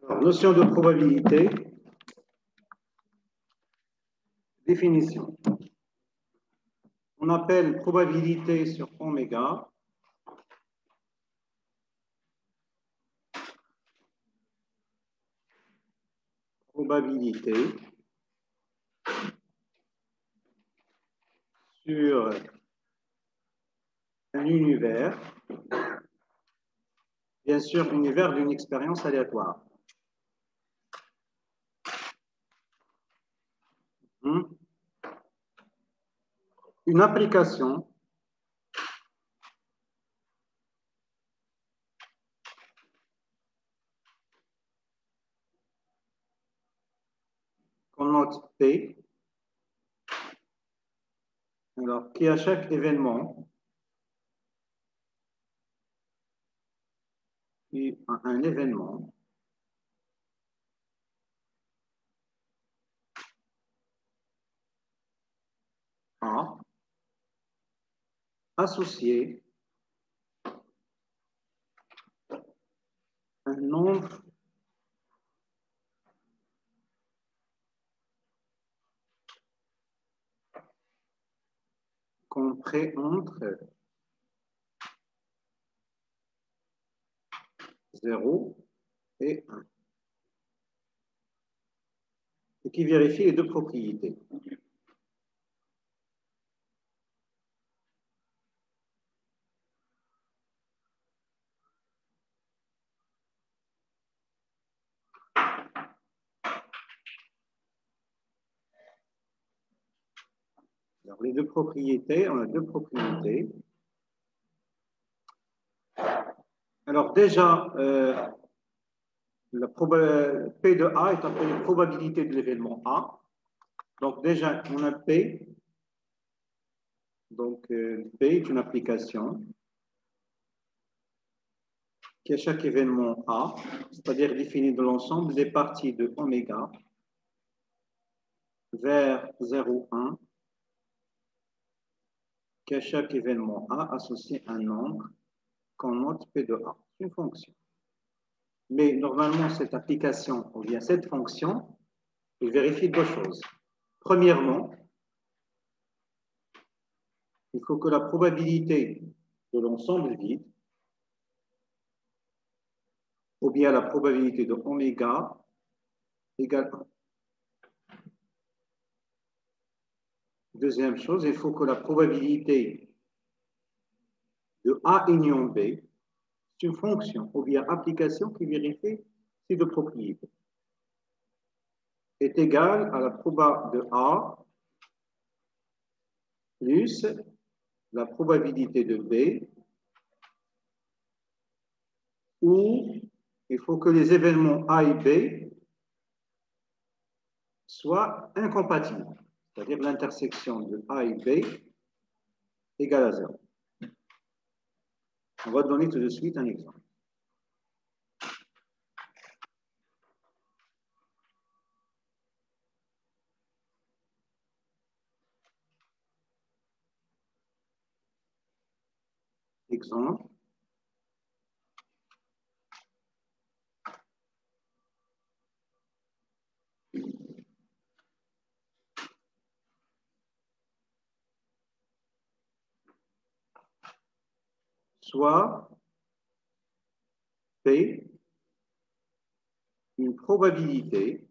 Alors, notion de probabilité, définition. On appelle probabilité sur oméga probabilité sur un univers, bien sûr, univers d'une expérience aléatoire. Une application qu'on note P, alors qui à chaque événement qui a un événement A associé un nombre compris entre 0 et 1 et qui vérifie les deux propriétés. Alors, les deux propriétés, on a deux propriétés. Alors déjà, P de A est appelée probabilité de l'événement A. Donc déjà, on a P. Donc P est une application qui à chaque événement A, c'est-à-dire définie de l'ensemble des parties de oméga vers 0, 1, qui à chaque événement A associe un nombre qu'on note P de A. C'est une fonction. Mais normalement, cette application, ou bien cette fonction, elle vérifie deux choses. Premièrement, il faut que la probabilité de l'ensemble vide, ou bien la probabilité de oméga, égale 1. Deuxième chose, il faut que la probabilité de A union B, c'est une fonction ou bien application qui vérifie ces deux propriétés, est égale à la proba de A plus la probabilité de B, où il faut que les événements A et B soient incompatibles, c'est-à-dire l'intersection de A et B égale à 0. On va donner tout de suite un exemple. Exemple. Soit P, une probabilité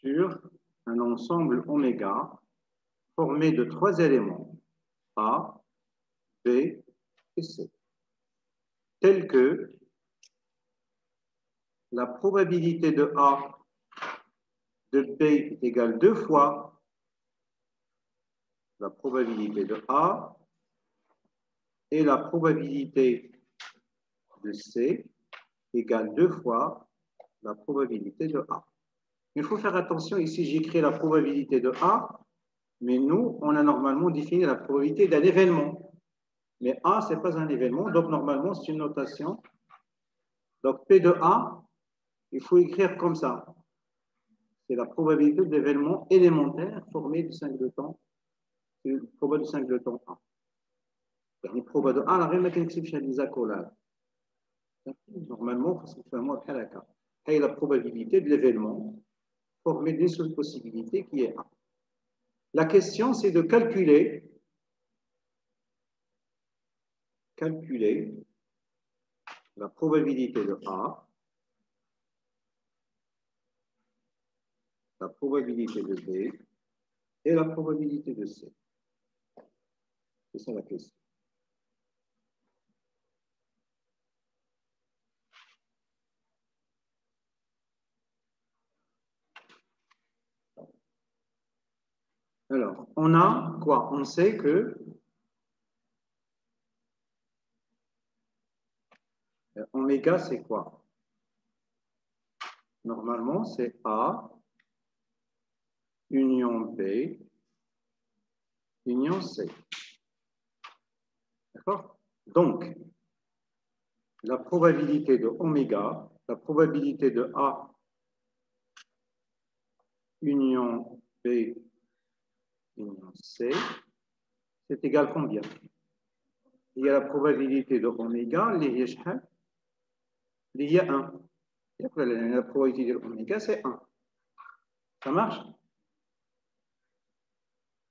sur un ensemble oméga formé de trois éléments, A, B et C, tels que la probabilité de A de B est égale 2 fois la probabilité de A et la probabilité de C égale 2 fois la probabilité de A. Il faut faire attention, ici j'écris la probabilité de A, mais nous, on a normalement défini la probabilité d'un événement. Mais A, ce n'est pas un événement, donc normalement, c'est une notation. Donc P de A, il faut écrire comme ça. C'est la probabilité d'événements élémentaires formés du 5 de temps c'est une proba de singleton A. يعني proba de A, غير ما كنكتبش هاد les accolades. Normalement, parce qu'on fait un mot à la et la probabilité de l'événement formé d'une seule possibilité qui est A. La question, c'est de calculer la probabilité de A, la probabilité de B et la probabilité de C. C'est ça la question. Alors, on a quoi? On sait que oméga, c'est quoi? Normalement, c'est A union B union C. D'accord? Donc, la probabilité de oméga, la probabilité de A union B union C, c'est égal combien? Il y a la probabilité de oméga, il y a 1. La probabilité de oméga, c'est 1. Ça marche?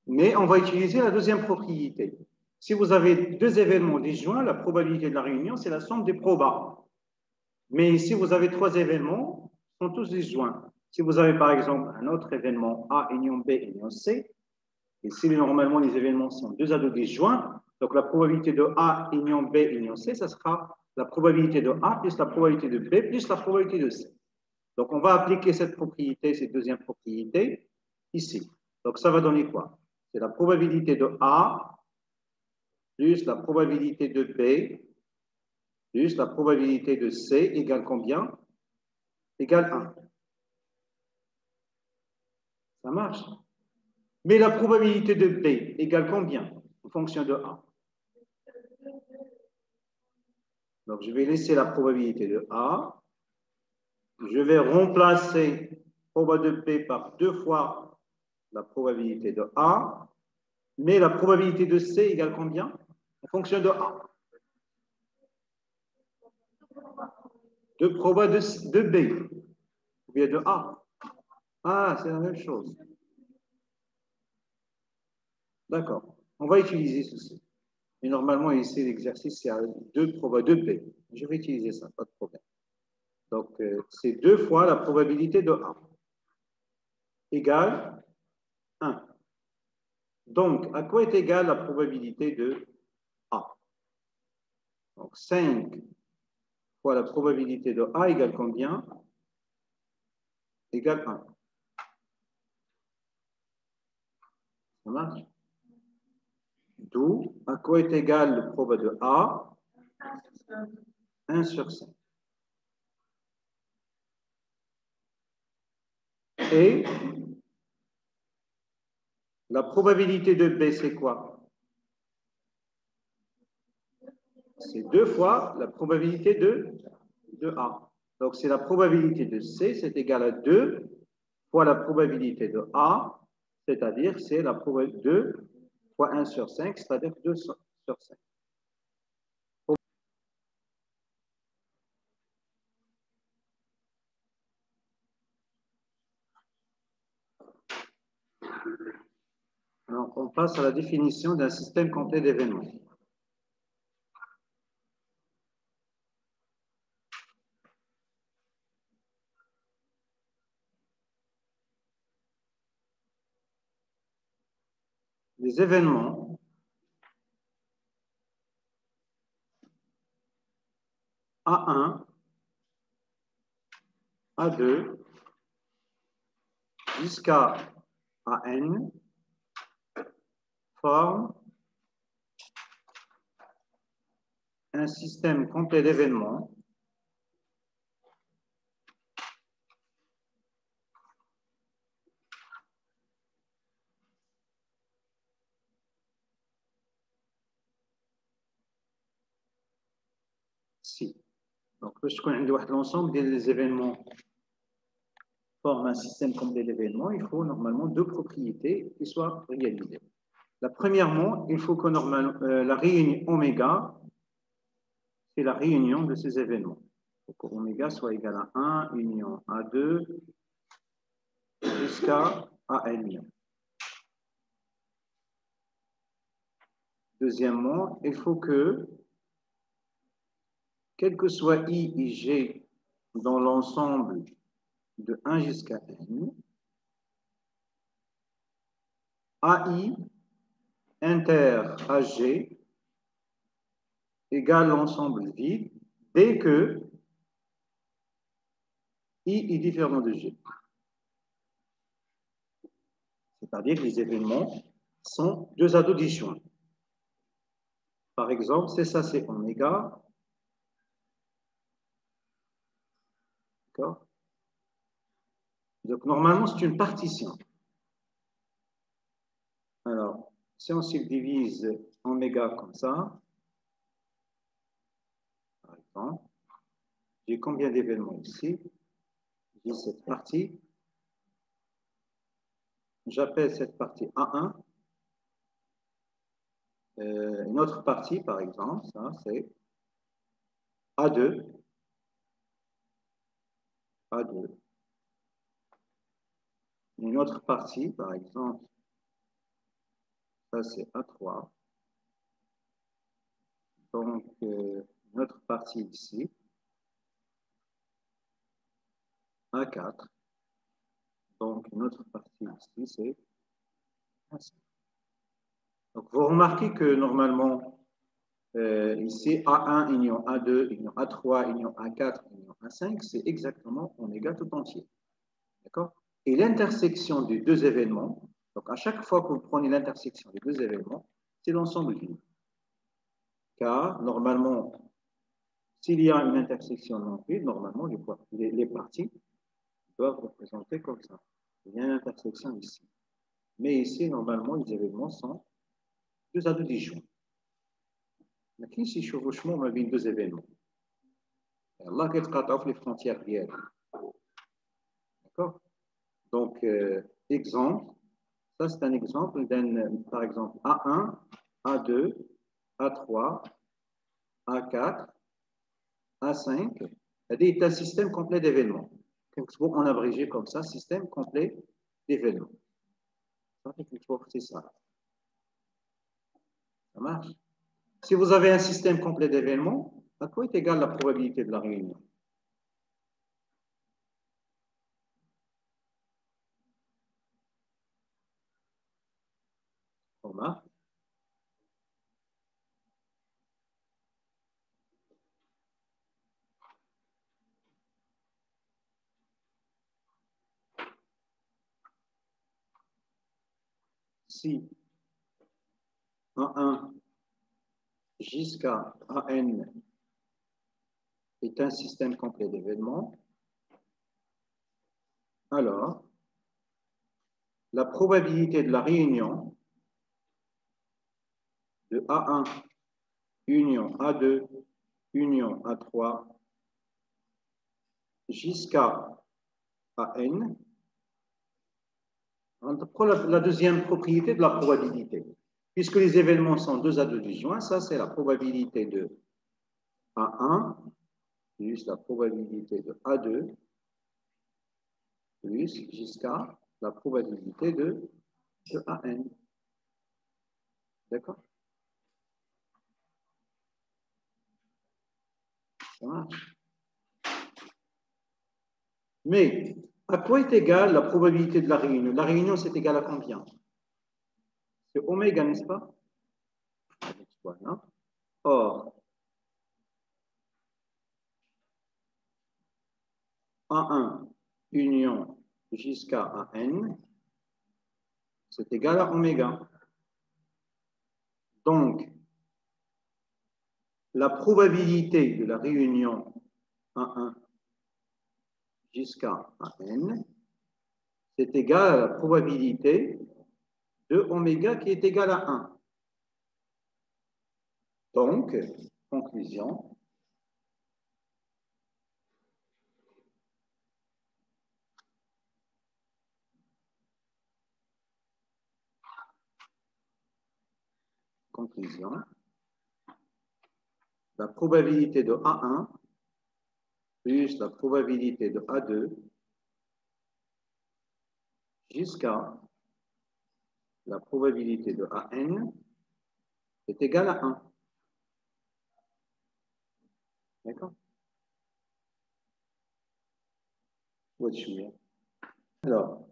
Mais on va utiliser la deuxième propriété. Si vous avez deux événements disjoints, la probabilité de la réunion, c'est la somme des probas. Mais si vous avez trois événements, ils sont tous disjoints. Si vous avez par exemple un autre événement A union B union C, et si normalement les événements sont deux à deux disjoints, donc la probabilité de A union B union C, ça sera la probabilité de A plus la probabilité de B plus la probabilité de C. Donc on va appliquer cette propriété, cette deuxième propriété, ici. Donc ça va donner quoi? C'est la probabilité de A plus la probabilité de B plus la probabilité de C égale combien? Égale 1. Ça marche? Mais la probabilité de B égale combien en fonction de A? Donc, je vais laisser la probabilité de A. Je vais remplacer probabilité de B par 2 fois la probabilité de A. Mais la probabilité de C égale combien en fonction de A? De proba de B ou bien de A. Ah, c'est la même chose. D'accord. On va utiliser ceci. Et normalement, ici, l'exercice, c'est à 2 proba de B. Je vais utiliser ça, pas de problème. Donc, c'est 2 fois la probabilité de A égale 1. Donc, à quoi est égale la probabilité de A? Donc, 5 fois la probabilité de A égale combien? Égale 1. Ça marche? D'où, à quoi est égal le proba de A? 1 sur 5. Et la probabilité de B, c'est quoi? C'est 2 fois la probabilité de A. Donc, c'est la probabilité de C, c'est égal à 2 fois la probabilité de A, c'est-à-dire c'est la probabilité 2 fois 1 sur 5, c'est-à-dire 2 sur 5. Alors, on passe à la définition d'un système complet d'événements. Les événements A1, A2, jusqu'à AN forment un système complet d'événements si. Donc, je connais l'ensemble des événements forment un système complet d'événements, il faut normalement deux propriétés qui soient réalisées. Premièrement, il faut que la réunion oméga, c'est la réunion de ces événements. Il faut que oméga soit égal à 1, union à 2, jusqu'à AN. Deuxièmement, il faut que, quel que soit I et G dans l'ensemble de 1 jusqu'à N, AI inter AG égale l'ensemble vide dès que I est différent de G. C'est-à-dire que les événements sont deux ados disjoints. Par exemple, c'est ça, c'est oméga. D'accord? Donc, normalement, c'est une partition. Alors, si on subdivise oméga comme ça, par exemple, j'ai combien d'événements ici? J'ai cette partie. J'appelle cette partie A1. Une autre partie, par exemple, ça, c'est A2. A2. Une autre partie, par exemple, ça, c'est A3. Donc, une autre partie ici, A4. Donc, une autre partie ici, c'est A5. Donc, vous remarquez que normalement, ici, A1, union A2, union A3, union A4, union A5, c'est exactement oméga tout entier. D'accord? Et l'intersection des deux événements, donc à chaque fois que vous prenez l'intersection des deux événements, c'est l'ensemble vide. Car normalement, s'il y a une intersection non vide, normalement, les parties doivent représenter comme ça. Il y a une intersection ici. Mais ici, normalement, les événements sont deux à deux disjoints. Mais qui s'y chevauchement, on a vu deux événements. Allah qui est les frontières d'hier. D'accord? Donc, exemple, ça c'est un exemple d'un, par exemple, A1, A2, A3, A4, A5. C'est un système complet d'événements. On a abrégé comme ça, système complet d'événements. C'est ça. Ça marche? Si vous avez un système complet d'événements, à quoi est égale la probabilité de la réunion? Remarque. Si A1 jusqu'à AN est un système complet d'événements, alors la probabilité de la réunion de A1 union A2 union A3 jusqu'à AN, on prend la deuxième propriété de la probabilité. Puisque les événements sont deux à deux disjoints, ça c'est la probabilité de A1 plus la probabilité de A2 plus jusqu'à la probabilité de AN. D'accord? Ça marche. Mais à quoi est égale la probabilité de la réunion? La réunion, c'est égal à combien? C'est oméga, n'est-ce pas? Voilà. Or, A1 union jusqu'à AN, c'est égal à oméga. Donc, la probabilité de la réunion A1 jusqu'à AN, c'est égal à la probabilité de oméga qui est égale à 1. Donc, conclusion, Conclusion. La probabilité de A1 plus la probabilité de A2 jusqu'à la probabilité de AN est égale à 1. D'accord? Alors,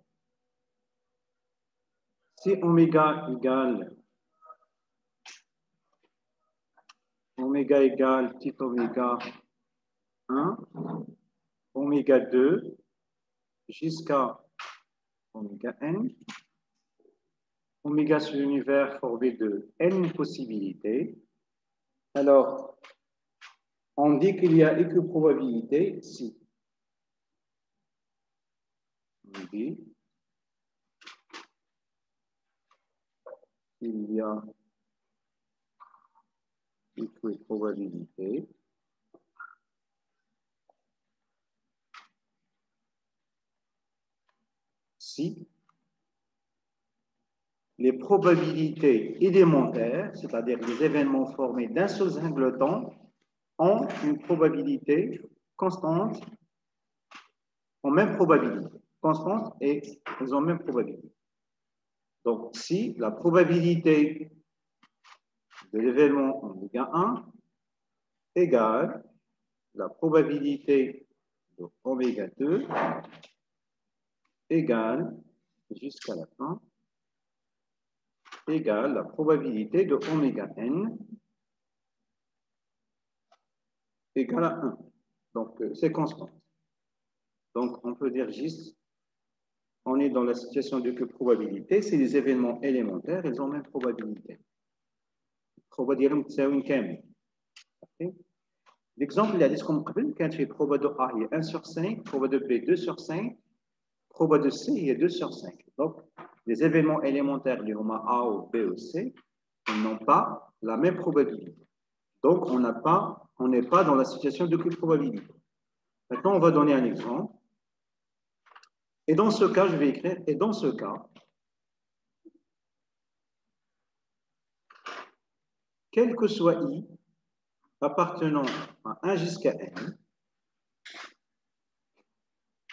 si oméga égale petit oméga 1, oméga 2 jusqu'à oméga n, oméga sur l'univers formé de n possibilités. Alors, on dit qu'il y a équiprobabilité si on dit qu'il y a équiprobabilité si les probabilités élémentaires, c'est-à-dire les événements formés d'un seul singleton, ont une probabilité constante, ont même probabilité constante et elles ont même probabilité. Donc, si la probabilité de l'événement oméga 1 égale la probabilité de oméga 2 égale, jusqu'à la fin, égale la probabilité de oméga n égale à 1. Donc, c'est constant. Donc, on peut dire juste, on est dans la situation de probabilité, c'est les événements élémentaires, ils ont même probabilité. L'exemple, il y a des comme quand tu fais proba de A, il y a 1 sur 5, proba de B, 2 sur 5, proba de C, il y a 2 sur 5. Donc, les événements élémentaires, les A ou B ou C, ils n'ont pas la même probabilité. Donc, on n'est pas dans la situation de probabilité. Maintenant, on va donner un exemple. Et dans ce cas, je vais écrire, et dans ce cas, quel que soit I appartenant à 1 jusqu'à N,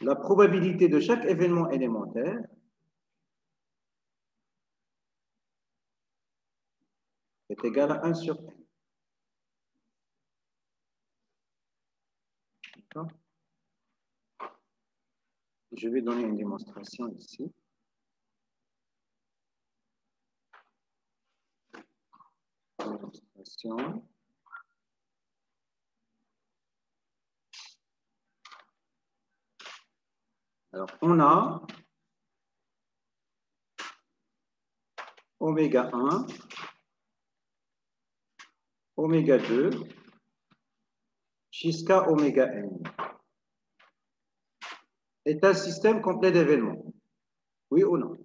la probabilité de chaque événement élémentaire est égale à 1 sur N. D'accord? Je vais donner une démonstration ici. Démonstration. Alors, on a oméga 1, oméga 2, jusqu'à oméga n. Est un système complet d'événements. Oui ou non?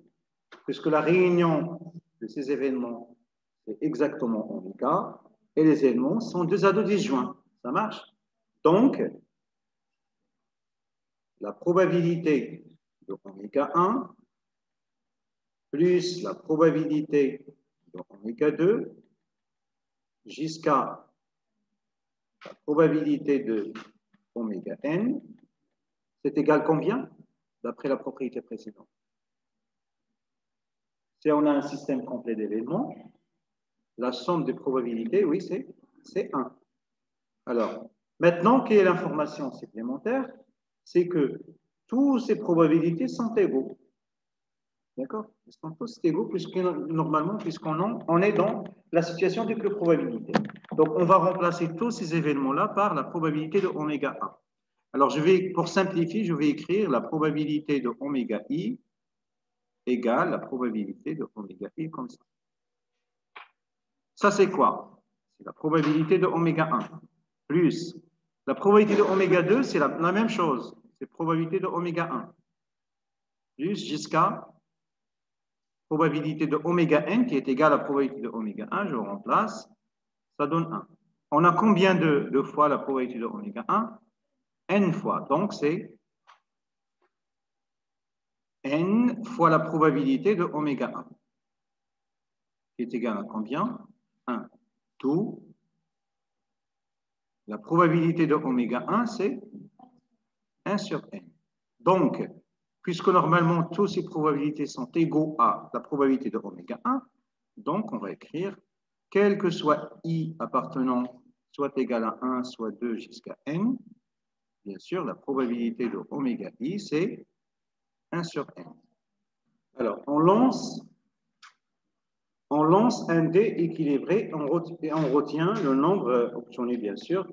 Puisque la réunion de ces événements, c'est exactement oméga, et les éléments sont 2 à 2 disjoints. Ça marche? Donc, la probabilité de oméga 1 plus la probabilité de oméga 2 jusqu'à la probabilité de oméga n, c'est égal combien? D'après la propriété précédente. Si on a un système complet d'événements, la somme des probabilités, oui, c'est 1. Alors, maintenant, quelle est l'information supplémentaire? C'est que toutes ces probabilités sont égaux. D'accord? Ils sont tous égaux, normalement, puisqu'on est dans la situation de probabilité. Donc, on va remplacer tous ces événements-là par la probabilité de oméga 1. Alors, pour simplifier, je vais écrire la probabilité de oméga i égale la probabilité de oméga i comme ça. Ça, c'est quoi? C'est la probabilité de oméga 1 plus la probabilité de oméga 2, c'est la même chose. C'est probabilité de oméga 1 plus jusqu'à probabilité de oméga n qui est égale à la probabilité de oméga 1. Je remplace, ça donne 1. On a combien de fois la probabilité de oméga 1? N fois. Donc, c'est n fois la probabilité de oméga 1 qui est égale à combien? 1. Tout. La probabilité de oméga 1, c'est 1 sur n. Donc, puisque normalement, toutes ces probabilités sont égaux à la probabilité de oméga 1, donc on va écrire, quel que soit i appartenant soit égal à 1, soit 2 jusqu'à n, bien sûr, la probabilité de oméga i, c'est 1 sur n. Alors, on lance un dé équilibré et on retient le nombre optionné, bien sûr.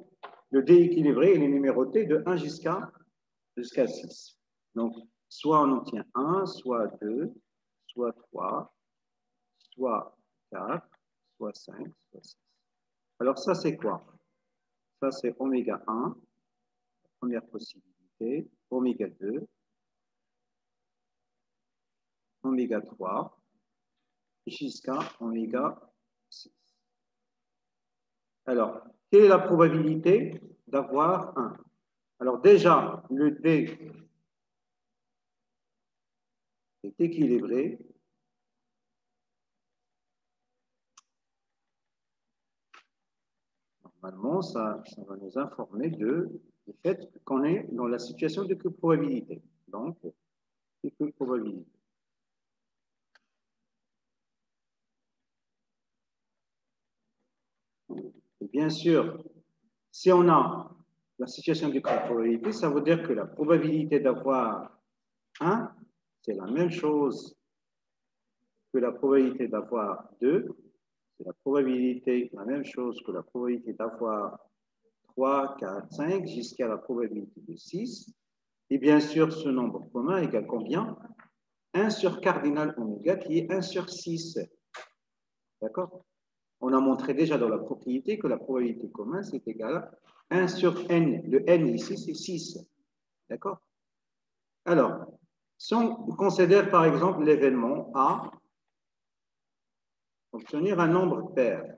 Le dé équilibré, il est numéroté de 1 jusqu'à 6. Donc, soit on obtient 1, soit 2, soit 3, soit 4, soit 5, soit 6. Alors, ça, c'est quoi? Ça, c'est oméga 1, première possibilité, oméga 2, oméga 3, jusqu'à oméga 6. Alors, quelle est la probabilité d'avoir 1? Alors déjà, le D est équilibré. Normalement, ça va nous informer du fait qu'on est dans la situation de probabilité. Donc, probabilité. Et bien sûr, si on a la situation de probabilité, ça veut dire que la probabilité d'avoir 1, c'est la même chose que la probabilité d'avoir 2. C'est la probabilité, la même chose que la probabilité d'avoir 3, 4, 5, jusqu'à la probabilité de 6. Et bien sûr, ce nombre commun égale combien? 1 sur cardinal oméga, qui est 1 sur 6. D'accord? On a montré déjà dans la propriété que la probabilité commune, c'est égal à 1 sur n. Le n ici, c'est 6. D'accord? Alors, si on considère par exemple l'événement A, obtenir un nombre pair.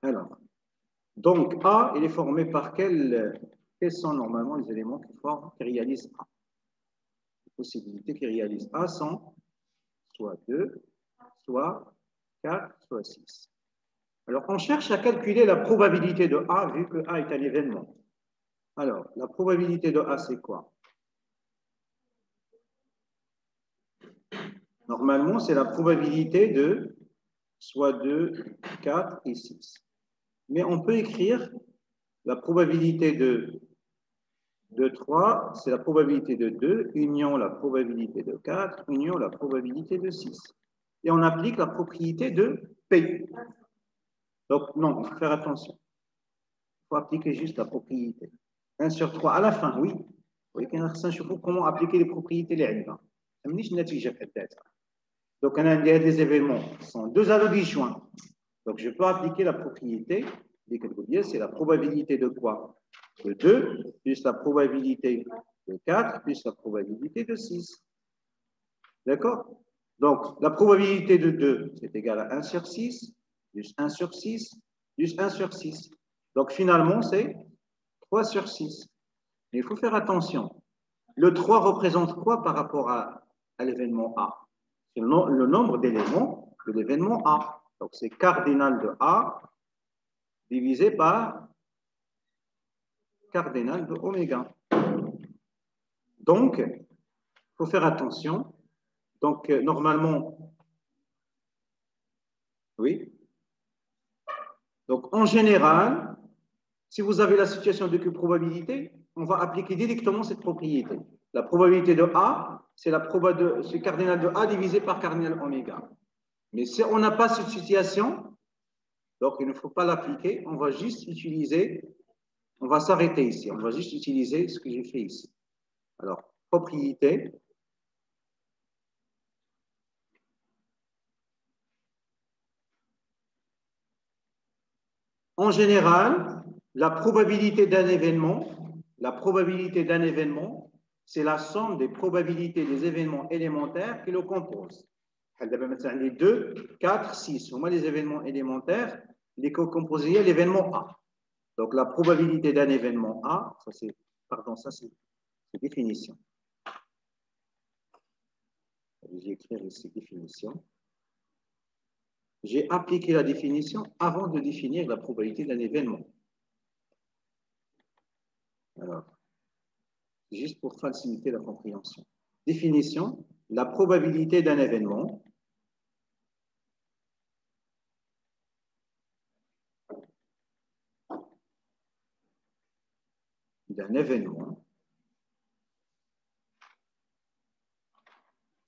Alors, donc A, il est formé par quels sont normalement les éléments qui réalisent A? Les possibilités qui réalisent A sont soit 2, soit 4, soit 6. Alors, on cherche à calculer la probabilité de A, vu que A est un événement. Alors, la probabilité de A, c'est quoi? Normalement, c'est la probabilité de soit 2, 4 et 6. Mais on peut écrire la probabilité de 3, c'est la probabilité de 2, union la probabilité de 4, union la probabilité de 6. Et on applique la propriété de P. Donc, non, il faut faire attention. Il faut appliquer juste la propriété. 1 sur 3 à la fin, oui. Vous voyez comment appliquer les propriétés les donc, on a des événements qui sont deux analogies joints. Donc, je peux appliquer la propriété des catégories. C'est la probabilité de quoi? De 2 plus la probabilité de 4 plus la probabilité de 6. D'accord? Donc, la probabilité de 2, c'est égal à 1 sur 6, plus 1 sur 6, plus 1 sur 6. Donc, finalement, c'est 3 sur 6. Mais il faut faire attention. Le 3 représente quoi par rapport à l'événement A? C'est le nombre d'éléments de l'événement A. Donc, c'est cardinal de A divisé par cardinal de oméga. Donc, il faut faire attention. Donc, normalement, oui. Donc, en général, si vous avez la situation de probabilité, on va appliquer directement cette propriété. La probabilité de A, c'est cardinal de A divisé par cardinal oméga. Mais si on n'a pas cette situation, donc il ne faut pas l'appliquer, on va juste utiliser, on va s'arrêter ici, on va juste utiliser ce que j'ai fait ici. Alors, propriété. En général, la probabilité d'un événement, c'est la somme des probabilités des événements élémentaires qui le composent. Les 2, 4, 6. Au moins, les événements élémentaires, les co-composés l'événement A. Donc, la probabilité d'un événement A, ça c'est C'est définition. Je vais écrire ici définition. J'ai appliqué la définition avant de définir la probabilité d'un événement. Alors, juste pour faciliter la compréhension. Définition, la probabilité d'un événement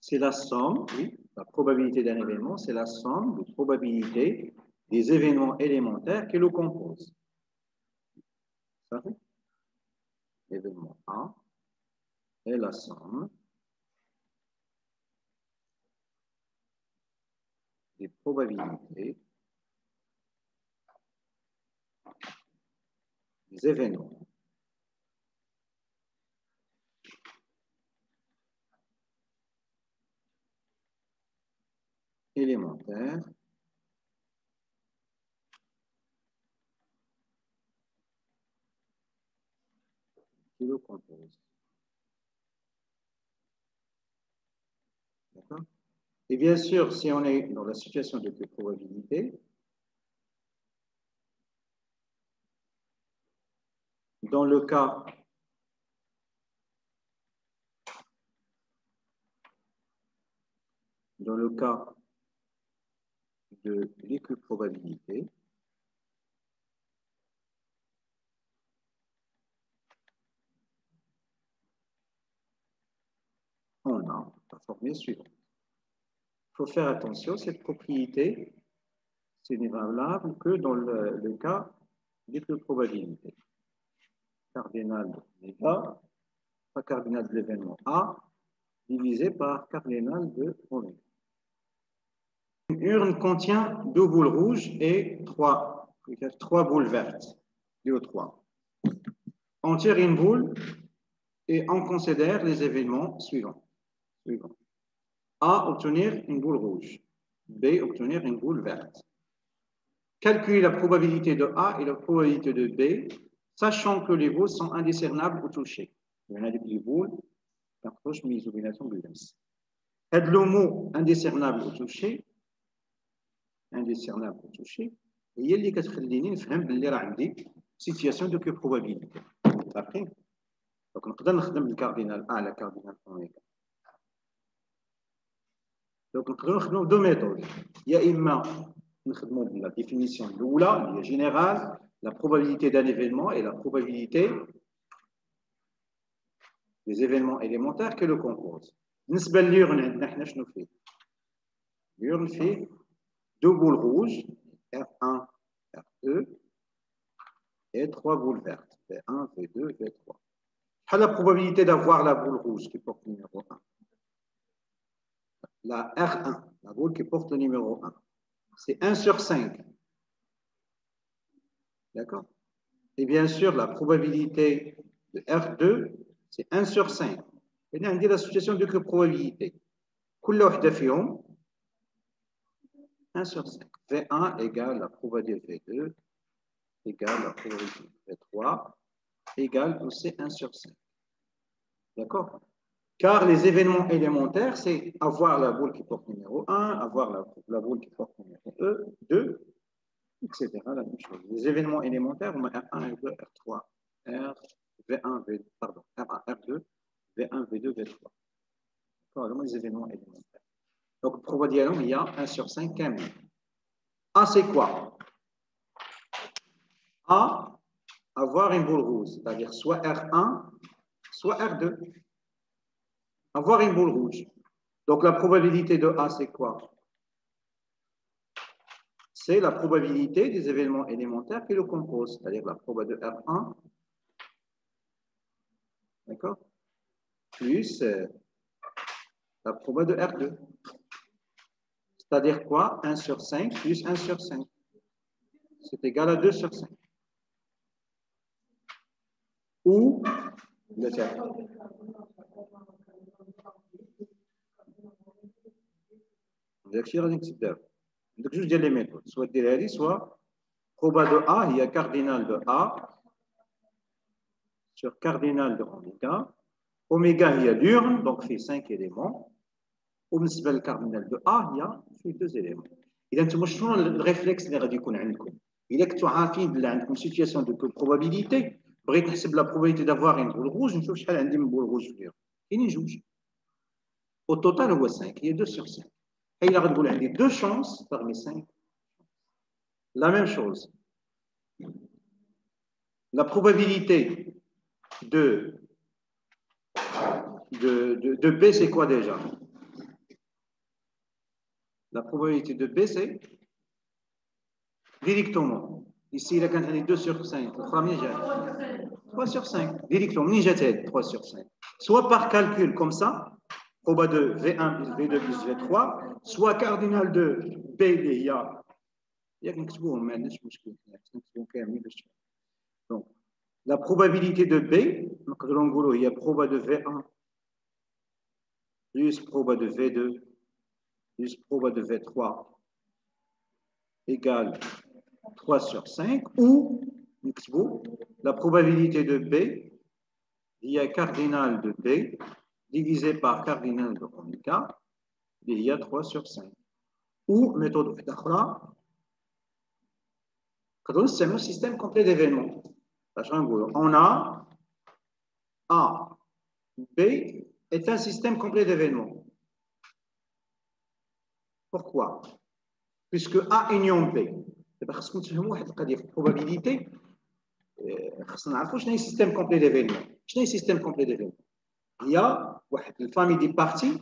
c'est la somme, oui, la probabilité d'un événement, c'est la somme de probabilité des événements élémentaires qui le composent. Ça fait l'événement A est la somme des probabilités des événements élémentaires qui le composent. D'accord? Et bien sûr, si on est dans la situation de probabilité, dans le cas de l'équiprobabilité, on a la formule suivante. Il faut faire attention, cette propriété, ce n'est valable que dans le cas d'équiprobabilité. Cardinal de A, pas cardinal de l'événement A, divisé par cardinal de oméga. Une urne contient 2 boules rouges et 3 boules vertes, 2 ou 3. On tire une boule et on considère les événements suivants. A, obtenir une boule rouge. B, obtenir une boule verte. Calculer la probabilité de A et la probabilité de B, sachant que les boules sont indiscernables au toucher. Il y en a des boules qui approchent mise au bination de l'UNS. Le mot indiscernable au toucher, هي اللي كتخليني نفهم باللي راه عندي سيتياسيون دو probabilité. عارفين؟ دونك نقدر نخدم الكاردينال A على كاردينال اوميغا. دونك نقدروا نخدموا بدو ميثود، يا اما نخدموا بلا ديفينيسيون الاولى اللي هي جينيرال، la probabilité d'un événement et la probabilité des événements élémentaires que le composent. بالنسبه لليورن عندنا حنا شنو فيه؟ اليورن فيه 2 boules rouges, R1, R2, et 3 boules vertes, V1, V2, V3. Quelle est la probabilité d'avoir la boule rouge qui porte le numéro 1? La R1, la boule qui porte le numéro 1. C'est 1 sur 5. D'accord? Et bien sûr, la probabilité de R2, c'est 1 sur 5. Et on dit la situation de probabilité. كل واحدة فيهم 1 sur 5. V1 égale la probabilité V2 égale la probabilité V3 égale aussi 1 sur 5. D'accord? Car les événements élémentaires, c'est avoir la boule qui porte numéro 1, avoir la boule qui porte numéro 2, etc. La même chose. Les événements élémentaires, on a R1, R2, R3, V1, V2, pardon, R1, R2, V1, V2, V3. D'accord? Les événements élémentaires. Donc, probablement, il y a 1 sur 5 quand même. A, c'est quoi? A, avoir une boule rouge, c'est-à-dire soit R1, soit R2. Avoir une boule rouge. Donc, la probabilité de A, c'est quoi? C'est la probabilité des événements élémentaires qui le composent, c'est-à-dire la probabilité de R1, d'accord, plus la probabilité de R2. C'est-à-dire quoi? 1 sur 5 plus 1 sur 5. C'est égal à 2 sur 5. Ou le tiers. Donc, je dis les méthodes. Soit direct, soit probabilité de A, il y a cardinal de A sur cardinal de oméga Oméga, il y a l'urne, donc fait 5 éléments. وبالنسبه للكاردينال دو ا هي في 2 éléments. اذا انتم شنو الريفلكس اللي غادي يكون عندكم؟ الا كنتوا عارفين بلي عندكم سيتياسيون دو بروبابيليتي، بغيت نحسب لا بروبابيليتي دافوار ان بول روج، نشوف شحال عندي من بول روج في اليوم. كاينين جوج. او توتال هو 5، هي 2 sur 5. الا غتقول عندي 2 شونس parmi 5. La même chose. La probabilité de B, c'est quoi déjà? La probabilité de B, c'est directement. Ici, il a quand même 2 sur 5. Le premier, j'ai 3 sur 5. Directement, ni j'ai 3 sur 5. Soit par calcul comme ça, proba de V1 plus V2 plus V3, soit cardinal de B, il y a donc, la probabilité de B, il y a proba de V1 plus proba de V2 plus proba de V3 égale 3 sur 5, ou la probabilité de B, il y a cardinal de B divisé par cardinal de oméga, il y a 3 sur 5. Ou, méthode d'Akhra, c'est un système complet d'événements. On a A, B est un système complet d'événements. Pourquoi? Puisque A union B, parce que nous avons une probabilité, nous avons un système complet d'événements. C'est un système complet d'événements. Il y a une famille de parties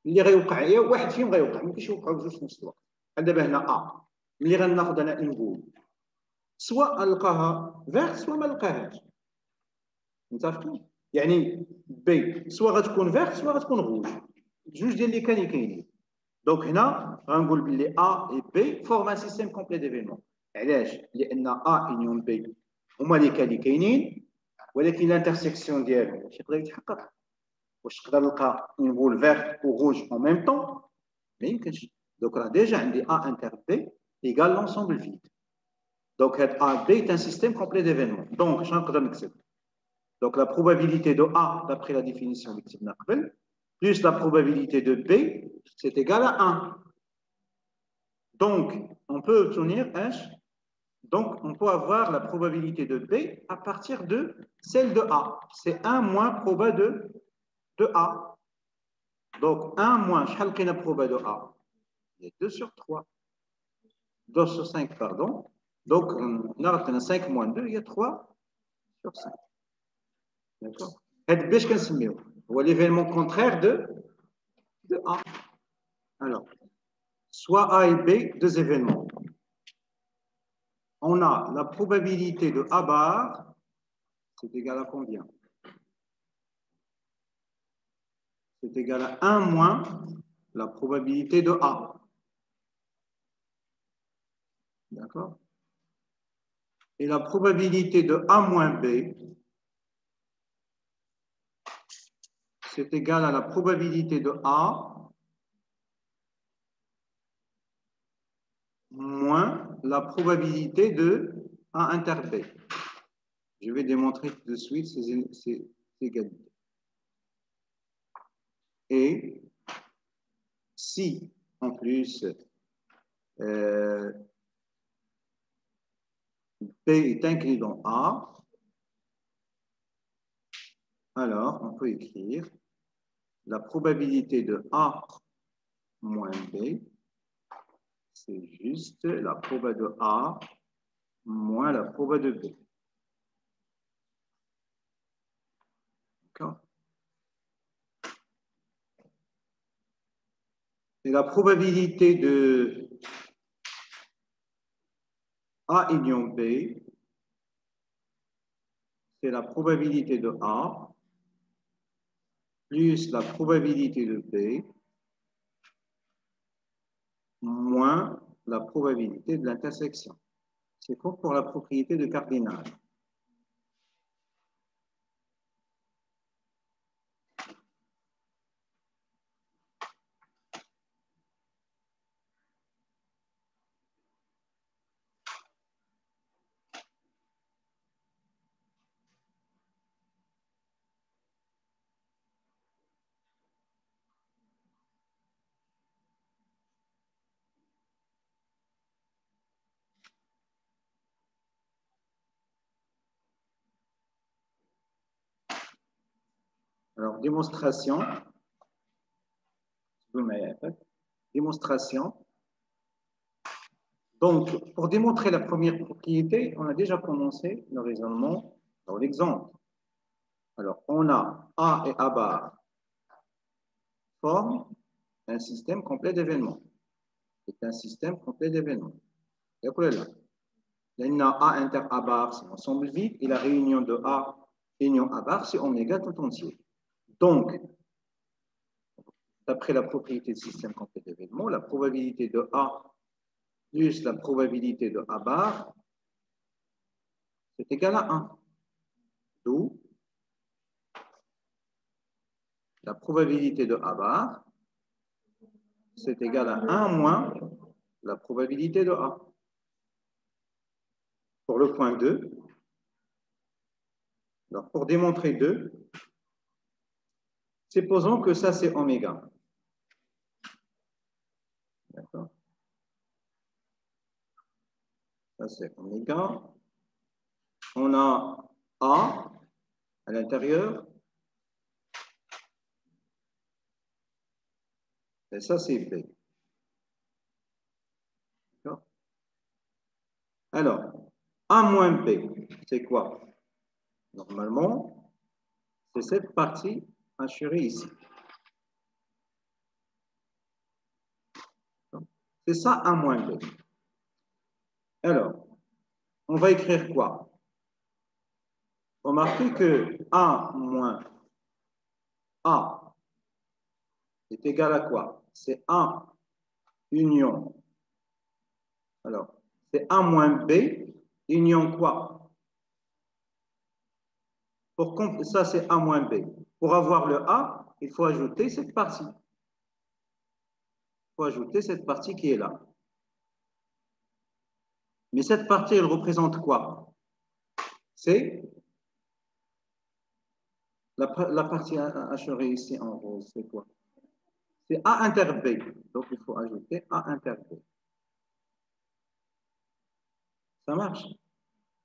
اللي غيوقع هي واحد فيهم غيوقع، ما يمكنش يوقعوا بجوج في نفس الوقت. دابا هنا ا ملي غناخذ انا نقول سواء نلقاها فيرت سواء ما نلقاهاش. متفقين؟ يعني بي سواء غتكون فيرت سواء غتكون روج، جوج ديال اللي كاينين. دونك هنا غنقول باللي ا اي بي فورم ان سيستيم كومبلي ديفينمون. علاش؟ لان ا يونيون بي هما اللي كاينين، ولكن الانترسيكسيون ديالهم واش يقدر يتحقق؟ واش نقدر نلقى اون بول فيرت و روج en même temps؟ ما يمكنش. دونك راه ديجا عندي A inter B égale l'ensemble vide. Donc A B est un système complet d'événements. Donc je نقدر نكتب. Donc la probabilité de A d'après la définition اللي كتبنا قبل plus la probabilité de B c'est égal à 1. Donc on peut obtenir H. Donc on peut avoir la probabilité de B à partir de celle de A. C'est 1 moins proba de A. Donc 1 moins, شحال لقينا proba de A? Il y a 2 sur 3. 2 sur 5, pardon. Donc on a 5 moins 2, il y a 3 sur 5. D'accord? C'est l'événement contraire de A. Alors, soit A et B, deux événements. On a la probabilité de A bar, c'est égal à combien? C'est égal à 1 moins la probabilité de A. D'accord? Et la probabilité de A moins B, c'est égal à la probabilité de A moins la probabilité de A inter B. Je vais démontrer tout de suite ces égalités. Et si, en plus, B est inclus dans A, alors on peut écrire la probabilité de A moins B, c'est juste la proba de A moins la proba de B. D'accord? Et la probabilité de A union B, c'est la probabilité de A plus la probabilité de B moins la probabilité de l'intersection. C'est comme pour la propriété de cardinal. Alors, démonstration. Démonstration. Donc, pour démontrer la première propriété, on a déjà commencé le raisonnement dans l'exemple. Alors, on a A et A bar forment un système complet d'événements. C'est un système complet d'événements. Et après là, A inter A bar, c'est l'ensemble vide, et la réunion de A union A bar, c'est oméga tout entier. Donc, d'après la propriété du système complet d'événements, la probabilité de A plus la probabilité de A bar, c'est égal à 1. D'où la probabilité de A bar, c'est égal à 1 moins la probabilité de A. Pour le point 2, alors pour démontrer 2, supposons que ça c'est oméga. D'accord? Ça c'est oméga. On a A à l'intérieur. Et ça c'est B. D'accord? Alors, A moins B, c'est quoi? Normalement, c'est cette partie assurée ici. C'est ça A moins B. Alors, on va écrire quoi? Remarquez que A moins A est égal à quoi? C'est A union. Alors, c'est A moins B union quoi? Ça, c'est A moins B. Pour avoir le A, il faut ajouter cette partie. Il faut ajouter cette partie qui est là. Mais cette partie, elle représente quoi? C'est la partie assurée ici en rose, c'est quoi? C'est A inter B. Donc, il faut ajouter A inter B. Ça marche?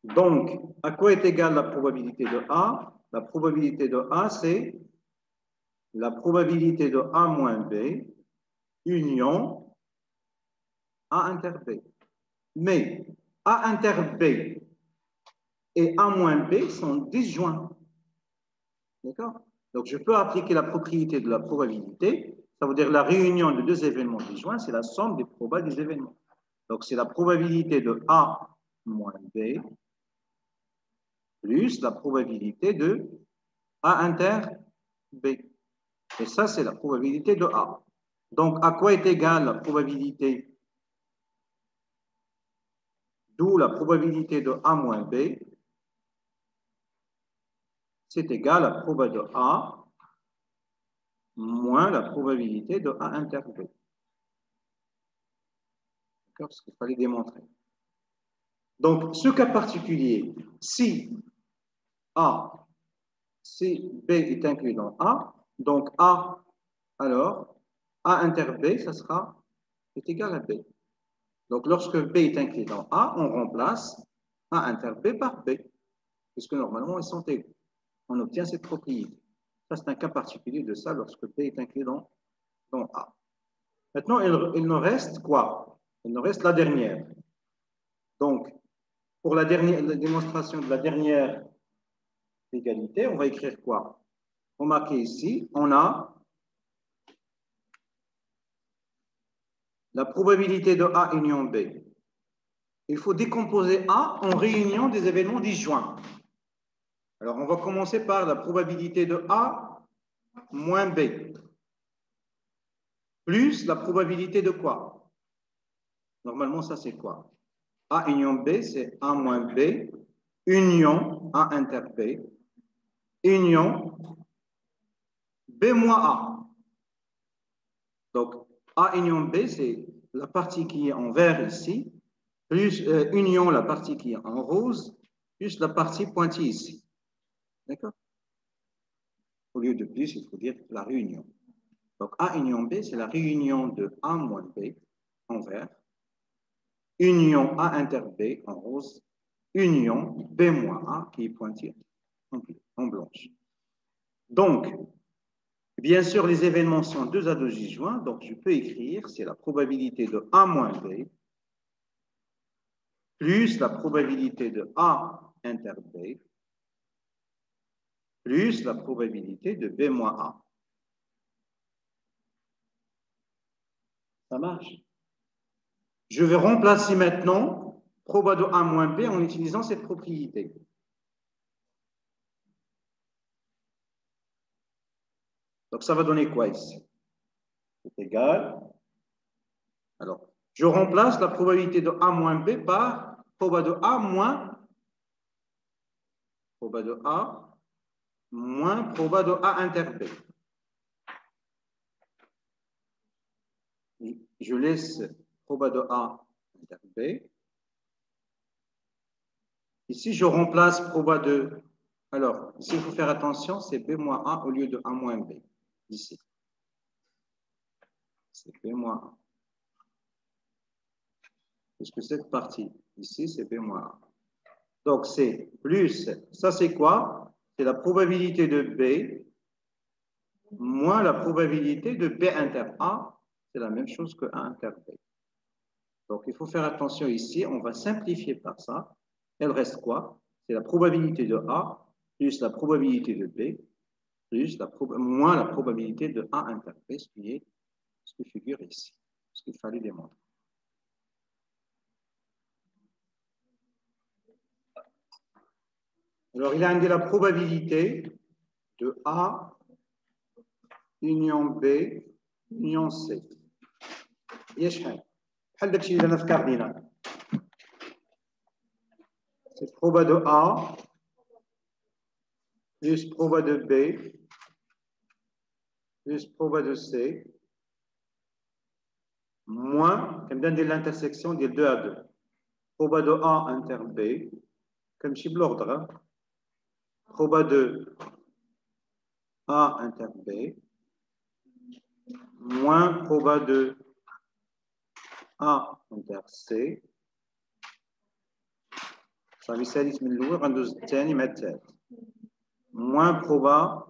Donc, à quoi est égale la probabilité de A? La probabilité de A, c'est la probabilité de A moins B union A inter B. Mais A inter B et A moins B sont disjoints. D'accord? Donc, je peux appliquer la propriété de la probabilité. Ça veut dire la réunion de deux événements disjoints, c'est la somme des probas des événements. Donc, c'est la probabilité de A moins B plus la probabilité de A inter B. Et ça, c'est la probabilité de A. Donc, à quoi est égale la probabilité? D'où la probabilité de A moins B, c'est égal à la probabilité de A moins la probabilité de A inter B. D'accord? Ce qu'il fallait démontrer. Donc, ce cas particulier, si B est inclus dans A, donc A, alors, A inter B, ça sera est égal à B. Donc, lorsque B est inclus dans A, on remplace A inter B par B, puisque normalement, ils sont égaux. On obtient cette propriété. Ça, c'est un cas particulier de ça lorsque B est inclus dans A. Maintenant, il nous reste quoi? Il nous reste la dernière. Donc, pour la démonstration de la dernière égalité, on va écrire quoi? Remarquez ici, on a la probabilité de A union B. Il faut décomposer A en réunion des événements disjoints. Alors, on va commencer par la probabilité de A moins B, plus la probabilité de quoi? Normalement, ça, c'est quoi? A union B, c'est A moins B, union A inter B, union B moins A. Donc, A union B, c'est la partie qui est en vert ici, plus union la partie qui est en rose, plus la partie pointillée ici. D'accord? Au lieu de plus, il faut dire la réunion. Donc, A union B, c'est la réunion de A moins B en vert, union A inter B en rose, union B moins A qui est pointillée en blanche. Donc, Bien sûr, les événements sont 2 à 2 disjoints, donc je peux écrire, c'est la probabilité de A moins B plus la probabilité de A inter B plus la probabilité de B moins A. Ça marche. Je vais remplacer maintenant proba de A moins B en utilisant cette propriété. Donc, ça va donner quoi ici? C'est égal. Alors, je remplace la probabilité de A moins B par proba de A moins proba de A moins proba de A inter B. Je laisse proba de A inter B. Ici, je remplace proba de... Alors, ici, il faut faire attention, c'est B moins A au lieu de A moins B. Ici. C'est B moins A. Puisque cette partie, ici, c'est B moins A. Donc, c'est plus, ça c'est quoi? C'est la probabilité de B moins la probabilité de B inter A. C'est la même chose que A inter B. Donc, il faut faire attention ici. On va simplifier par ça. Elle reste quoi? C'est la probabilité de A plus la probabilité de B plus moins la probabilité de A inter B, ce qui figure ici, ce qu'il fallait démontrer. Alors, il a indiqué la probabilité de A union B union C. هي شحال؟ بحال داكشي اللي درنا في كاردينال. C'est proba de A plus proba de B plus proba de C moins, كنبدا ندير l'intersection ديال 2 à 2. Proba de A inter B, كنمشي بالordre. Proba de A inter B moins proba de A inter C. صافي الثالث من الاول غندوز الثاني مع الثالث moins proba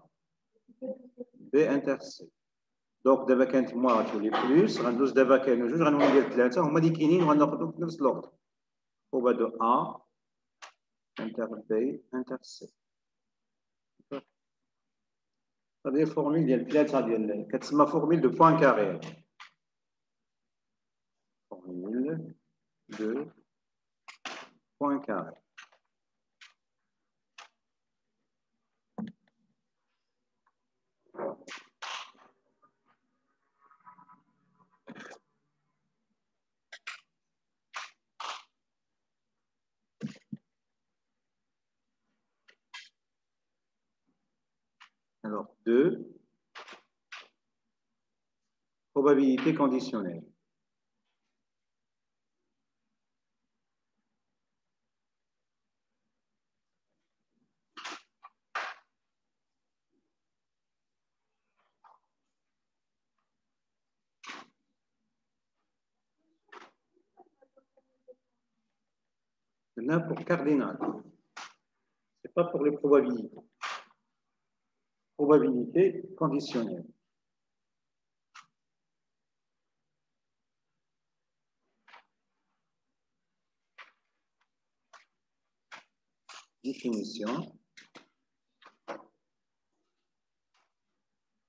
B inter C. دونك دابا كانت موا غتولي بلوس غندوز دابا كانوا جوج غنولي ندير ثلاثه هما اللي كاينين وغناخذهم في نفس الاوردر. proba de A inter B inter C. هذه الفورميل ديال ثلاثه ديال كتسمى فورميل دو بوان كاري. فورميل دو بوان كاري. Alors, 2, probabilité conditionnelle. Là, pour cardinal, ce n'est pas pour les probabilités. Probabilité conditionnelle. Définition.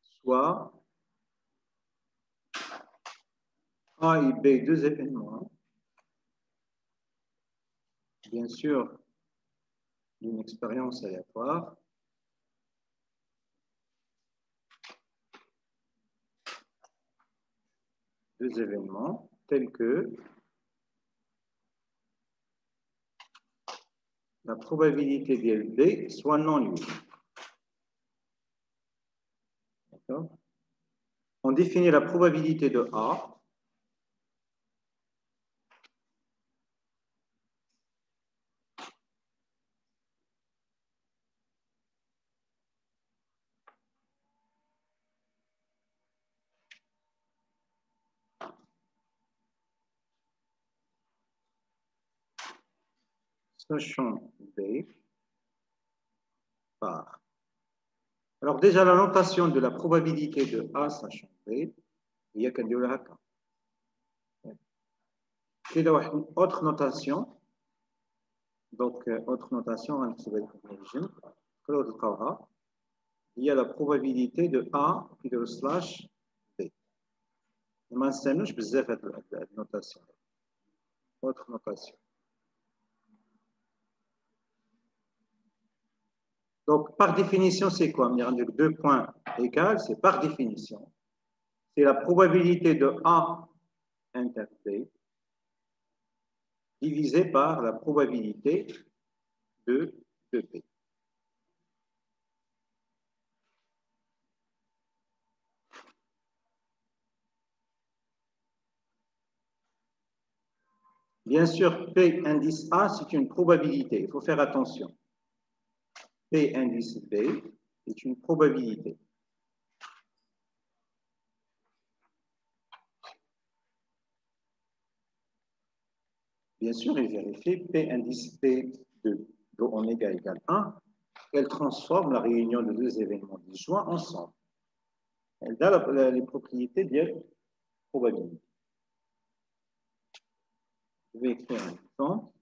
Soit A et B, deux événements, bien sûr, d'une expérience aléatoire, deux événements tels que la probabilité d'LB soit non nulle. D'accord? On définit la probabilité de A sachant B par Alors déjà, la notation de la probabilité de A sachant B, il y a qu'un dieu haka. Il y a une autre notation. Donc, autre notation, il y a la probabilité de A puis de slash B. ما نستنوش بزاف هاد النوتاسيون. Autre notation. Donc, par définition, c'est quoi? On dirait que 2 points égales, c'est par définition. C'est la probabilité de A inter B divisée par la probabilité de B. Bien sûr, P indice A, c'est une probabilité. Il faut faire attention. P indice B est une probabilité. Bien sûr, il vérifie P indice P de oméga égale 1. Elle transforme la réunion de deux événements disjoints ensemble. Elle a les propriétés de probabilité. Je vais écrire un exemple.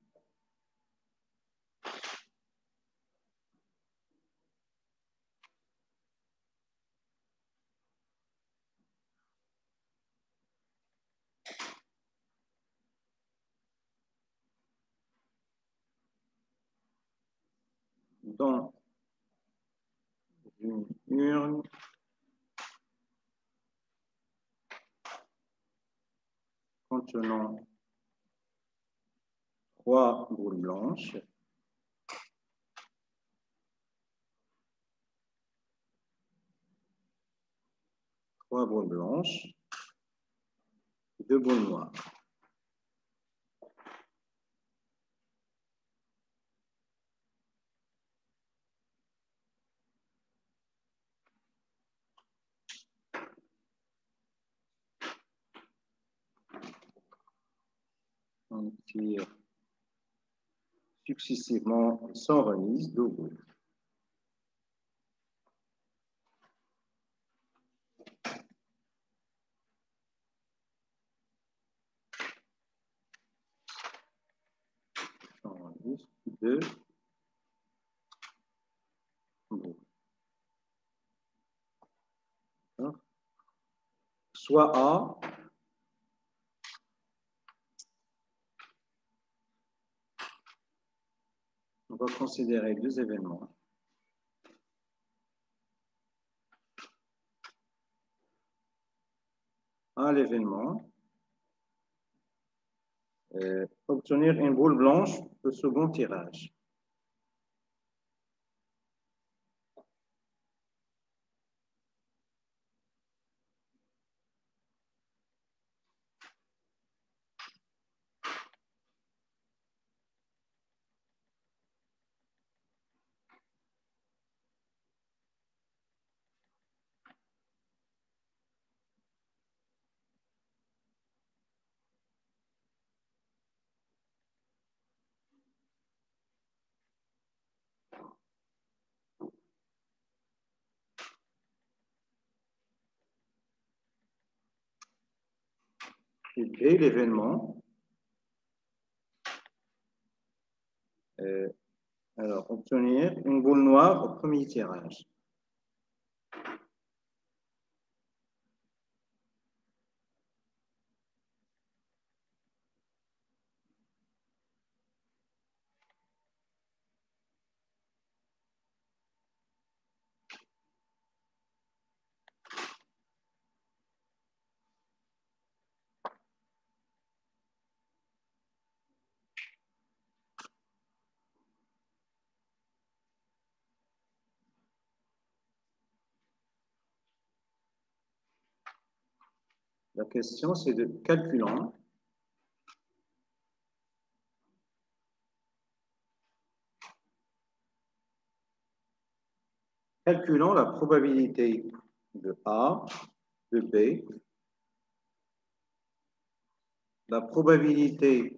Dans une urne contenant 3 boules blanches, et 2 boules noires. On tire successivement sans remise 2 boules. Sans remise 2 boules. Soit A, on va considérer 2 événements. A, l'événement, obtenir une boule blanche au second tirage. Et B, l'événement, alors obtenir une boule noire au premier tirage. La question, c'est de calculant la probabilité de A, de B, la probabilité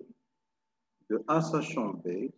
de A sachant B,